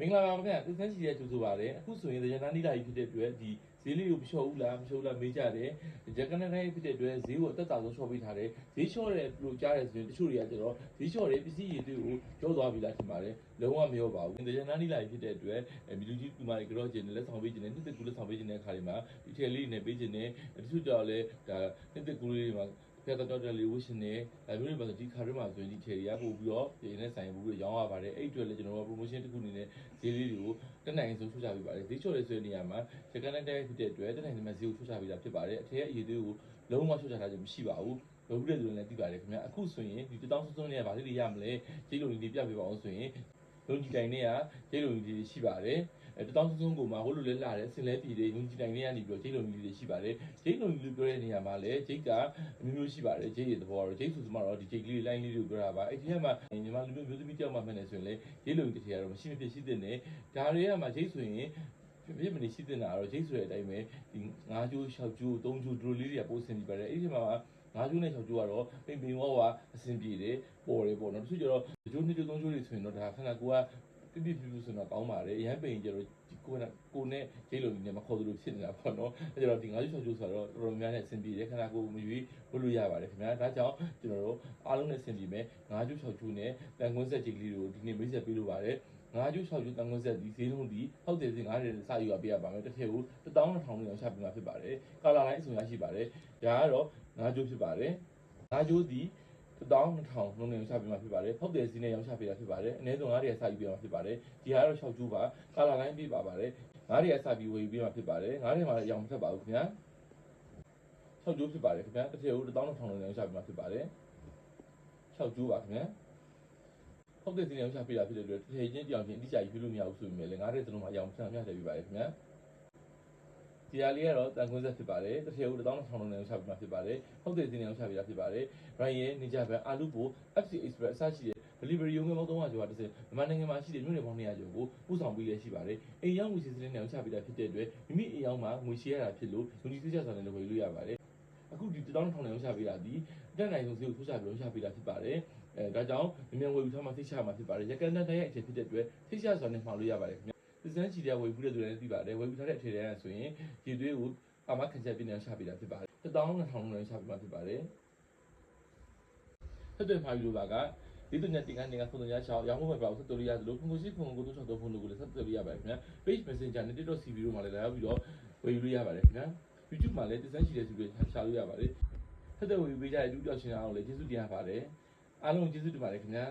မင်္ဂလာပါခင်ဗျာသစ္စာရှိတဲ့ကျူဆိုပါတယ်အခုဆိုရင်ရန်နာနီလာကြီးဖြစ်တဲ့အတွက်ဒီဈေးလေးကိုမလျှော့ဘူးလားမလျှော့လားမေးကြတယ်ရန်ကနေတိုင်းဖြစ်တဲ့အတွက်ဈေးကိုအသက်သာဆုံးလျှော့ပေးထားတယ်ဈေးလျှော့တယ်လို့ကြားတယ်ဆိုရင်တချို့တွေကကျတော့ဈေးလျှော့တယ်ပစ္စည်းရည်တွေကိုကြောသွားပြီလားထင်ပါတယ်လုံးဝမရောပါဘူးရန်နာနီလာကြီးဖြစ်တဲ့အတွက်မီလူကြီးဒီမှာကြောကျင်လက်ဆောင်ပေးခြင်းနဲ့နှစ်သက်ကူလက်ဆောင်ပေးခြင်းတဲ့အခါတွေမှာဒီထည်လေးနဲ့ပေးခြင်းနဲ့တချို့ကြောလဲဒါနှစ်သက်ကူလေးတွေမှာဖက်တော့လေးဝှရှင်နေဒါမျိုးတွေမှာဒီခါတွေမှာဆိုရင်ဒီထည်တွေကပို့ပြီးတော့ဒီနေ့ဆိုင်ပို့ပြီးရောင်းရပါတယ်အဲ့အတွက်လည်းကျွန်တော်တို့ promotion တစ်ခုအနေနဲ့ဈေးလေးတွေကိုတက်နိုင်ဆုံးထုတ်ချပေးပါတယ်ဈေးချော်လေးဆိုတဲ့နေရာမှာရကန်တဲ့ဖြစ်တဲ့အတွက်တက်နိုင်တဲ့ဈေးကိုထုတ်ချပေးတာဖြစ်ပါတယ်အထည်ရဲ့အရေးသေးကိုလုံးဝထုတ်ချထားခြင်းမရှိပါဘူးဘယ်ဘူးတဲ့ဆိုရင်လည်းသိပါတယ်ခင်ဗျာအခုဆိုရင်ဒီတောင်းစုံနဲ့ဗာလေးတွေရမလဲကျိတ်လုံးလေးပြပေးပါအောင်ဆိုရင်လုံကြီးတိုင်နဲ့ကကျိတ်လုံးကြီးရှိပါတယ်တောင်းစုံကိုမှဟိုလိုလဲလာတယ်ဆင်လဲပြည်တယ်လုံကြီးတိုင်နဲ့ကနေပြီးတော့ကျိတ်လုံးကြီးတွေရှိပါတယ်ကျိတ်လုံးကြီးပြောတဲ့နေရာမှာလည်းကျိတ်ကအမျိုးမျိုးရှိပါတယ်ကျိတ်ရဲ့သဘောတော့ကျိတ်ဆိုမှတော့ဒီကျိတ်ကလေး line လေးတွေကိုပြောတာပါအဲ့ဒီကမှညီမလူမျိုးသမီးတယောက်မှမှန်းနေဆိုရင်လေကျိတ်လုံးကြီးတစ်ထည်ကတော့မရှိမဖြစ်ရှိတဲ့နဲ့ဒါတွေကမှကျိတ်ဆိုရင်ပြမနေရှိတဲ့နာတော့ကျိတ်ဆိုတဲ့အတိုင်းပဲဒီ9ကျိုး6ကျိုး3ကျိုးတို့လေးတွေကပို့ဆင်ပြီးပါတယ်အဲ့ဒီမှာ9ကျိုးနဲ့6ကျိုးကတော့ပိန်ပိန်ဝါအဆင်ပြေတယ်ပေါ်တယ်ပေါ့နော်တချို့ကျတော့ကျိုး2ကျိုး3ကျိုးတွေဆိုရင်တော့ဒါခဏကိုကပြပြဆိုတော့ကောင်းပါတယ်အရန်ပိန်ကျတော့ကိုနဲ့ကျိတ်လုံးကြီးနဲ့မခေါ်သလိုဖြစ်နေတာပေါ့နော်အဲ့ကျတော့ဒီ9ကျိုး6ကျိုးဆိုတော့တော်တော်များများနဲ့အဆင်ပြေတယ်ခဏကိုမရွေးဝတ်လို့ရပါတယ်ခင်ဗျာဒါကြောင့်ကျွန်တော်တို့အားလုံးနဲ့အဆင်ပြေမယ်9ကျိုး6ကျိုးနဲ့တန်ခွန်းဆက်ကျိတ်ကလေးတွေကိုဒီနေ့မိတ်ဆက်ပေးလို့ပါတယ်9ကျိုး6ကျိုးတန်ခွန်းဆက်ဒီဈေးလုံးဒီဟုတ်တယ်စီ9တယ်စယူပေးရပါမယ်တစ်ထည့်ကို12000လောက်ရှာပေးမှာဖြစ်ပါတယ်ကာလာလိုင်းအစုံရရှိပါတယ်ဒါကတော့9ကျိုးဖြစ်ပါတယ်9ကျိုးဒီ12000လုံးနဲ့ရှာပေးမှာဖြစ်ပါတယ်ဟုတ်တယ်စီနဲ့ရောင်းချပေးတာဖြစ်ပါတယ်အနည်းဆုံး9တယ်စယူပေးမှာဖြစ်ပါတယ်ဒီဟာကတော့6ကျိုးပါကာလာလိုင်းပေးပါပါတယ်9တယ်စပြီးဝယ်ယူပေးမှာဖြစ်ပါတယ်9တယ်မှာလည်းအယောင်မထက်ပါဘူးခင်ဗျာ6ကျိုးဖြစ်ပါတယ်ခင်ဗျာတစ်ထည့်ကို12000လုံးနဲ့ရောင်းချပေးမှာဖြစ်ပါတယ်6ကျိုးပါခင်ဗျာဟုတ်တဲ့စီနေအောင်ရှာပေးတာဖြစ်တဲ့အတွက်တစ်ထည်ချင်းကြောင်ချင်းအတိအကျကြီးပြလို့မရဘူးဆိုပေမဲ့လည်း9တဲ့စလုံးမှာအယောင်ဆန်ပြတယ်ပြပါတယ်ခင်ဗျာဒီဟာလေးကတော့တန်ခွန်းဆက်ဖြစ်ပါတယ်တစ်ထည်ကို12000လုံးနဲ့ရှာပေးမှာဖြစ်ပါတယ်ဟုတ်တဲ့စီနေအောင်ရှာပေးတာဖြစ်ပါတယ်ရိုင်းရဲ့နေကြဘန်အာလူပို FC Express အစရှိတဲ့ delivery ရုံးပေါင်း300ကျော်ကတစ်စက်မြန်မာနိုင်ငံမှာရှိတဲ့မြို့နယ်ပေါင်း200ကျော်ကိုပို့ဆောင်ပေးရရှိပါတယ်အိမ်ရောက်ငွေစီစဉ်နဲ့အောင်ရှာပေးတာဖြစ်တဲ့အတွက်မိမိအိမ်ရောက်မှာငွေရှေးရတာဖြစ်လို့လူကြီးသိကြဆောင်နဲ့လုပ်လို့ရပါတယ်အခုဒီ12000နဲ့ရောင်းချပေးတာဒီအတက်နိုင်ဆုံးဈေးကိုထုတ်ချပြီးရောင်းချပေးတာဖြစ်ပါတယ်ဒါကြောင့်မြန်ဝယ်ယူထားမှသိချမှာဖြစ်ပါတယ်ရကန်တန်တိုင်းရဲ့အခြေဖြစ်တဲ့အတွက်သိချစွာနဲ့မှာလို့ရပါတယ်ခင်ဗျသစမ်းချီတဲ့ဝယ်ယူတဲ့သူလည်းသိပါတယ်ဝယ်ယူထားတဲ့အထည်တန်းဆိုရင်ရေသွေးကိုအာမခံချက်ပြည့်နေချပေးတာဖြစ်ပါတယ်12000နဲ့ချပေးမှာဖြစ်ပါတယ်ဆက်သွယ်မှာယူလို့ပါကဒီတုံညတင်ကနေဖုန်းတော်ရချောင်းရောင်းဖို့ပဲပေါ့ဆက်သွယ်ရသလိုဖုန်းကိုရှိဖုန်းကိုတို့6တော့ဖုန်းကိုလည်းဆက်သွယ်ရပါတယ်ခင်ဗျ page messenger နဲ့ TikTok.cv တို့မှာလည်းလာရောက်ပြီးတော့ဝယ်ယူလို့ရပါတယ်ခင်ဗျ YouTube မှာလည်းသစမ်းချီတဲ့သူတွေရှာလို့ရပါတယ်ဆက်သွယ်ဝယ်ယူပေးကြတဲ့တူတယောက်ချင်းအောင်လည်းကျေးဇူးတင်ရပါတယ်အားလုံးကျေးဇူးတင်ပါတယ်ခင်ဗျာ